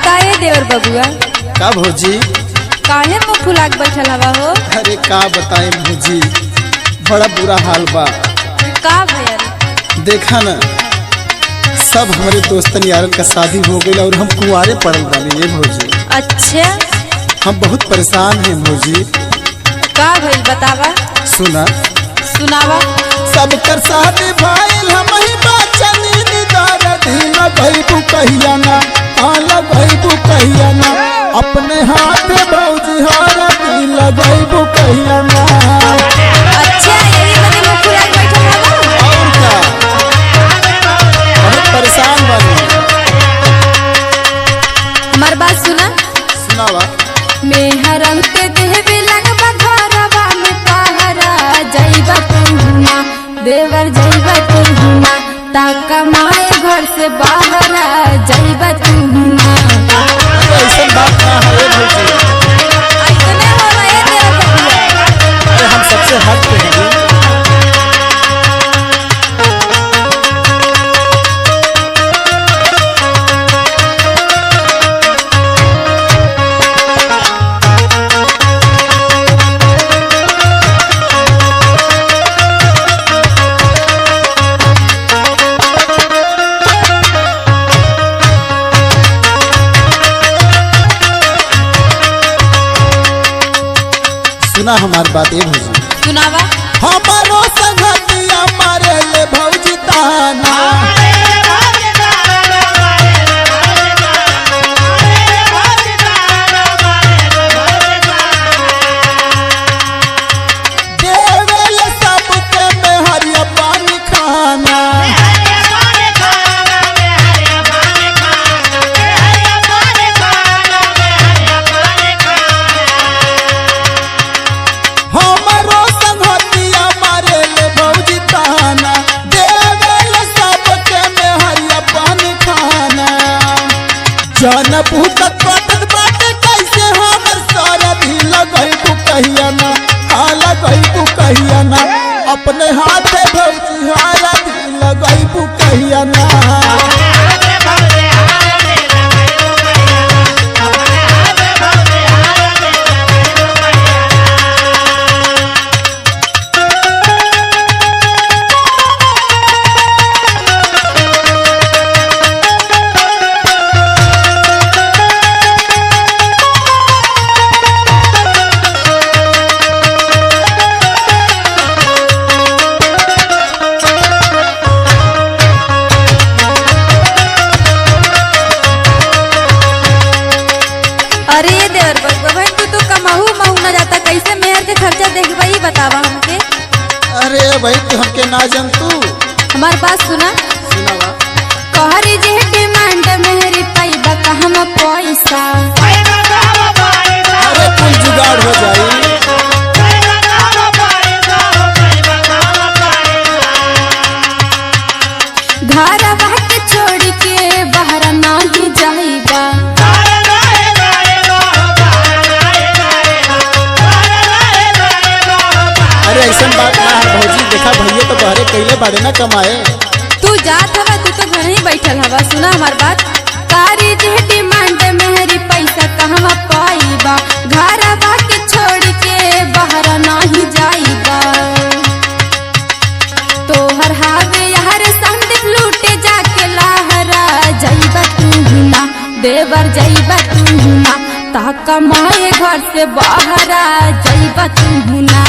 काहे देवर बबुआ का भौजी काहे मुँह फुला के बैठल हवा हो? अरे का बताएं भौजी, बड़ा बुरा हाल बा। का भयल? देखा ना, सब हमारे दोस्तन यारन का शादी हो गई और हम कुंवारे पड़ल बानी। ये भौजी अच्छा, हम बहुत परेशान हैं भौजी। का भइल बतावा? सुना सुनावा। सब कर शादी भइल, हम ही बाचनी निदार धीमा भइबू कहिया ना, आला भइबू कहिया ना, अपने हाथ भौजी हारा दिल लगइबू कहिया ना। अच्छा, यही बदे मुँह फुला के बैठल हवा? और क्या, बहुत परेशान बानी। हमार बात सुना। सुनावा। मेहरम के देहबे लगबा घरवा में पहरा, जइबा तुहुना देवर जइबा तुहुना, ताका माए घर से बाहरा जइबा तुहुना। ऐसा बात ना है भौजी, ऐसने हो रहे देवर बबुआ। अरे हम सबसे हट के हैं। सुना हमार बात ये भौजी। सुनावा। हमारो संगतिया मारे ले भौजी ताना, देवेले सबके मेहरिया पानी खाना। हमारो संगतिया मारे ले भौजी ताना, देवेले सबके मेहरिया पानी खाना। जान भूतत बाटत बाटे कैसे हमर सारा भी लगइबू कहिया ना, लगइबू कहिया ना, अपने हाथे भौजी हारा भी लगइबू कहिया ना। अरे देवर बबुआ भाई, तू कमाहू महू न जाता, कैसे मेहर के खर्चा देखबा ही बतावा हमके। अरे भाई तू हमके ना जान तू। हमार बात सुना। सुनावा। कहरी जे डिमांड मेहरी पैबा कहम पैसा, अरे कुल जुगाड़ हो जाई। घरवा के छोड़ के बाहर नहीं जाइबा। अरे ऐसा बात ना है भौजी, देखा भैया तो बहरे कैले बाड़े ना कमाए। तू जात हवा, तू तो घर ही बैठल हवा। सुना हमार बात। कारी जे डिमांड मेहरी पैसा कहवा पाइबा, घरवा के छोड़ के बाहर नहीं जाइबा। तोहर हावे यार संग लूटे जाके लहरा, जइबा तुहुना देवर जइबा तुहुना, ताका माए घर से बाहरा जइबा तुहुना।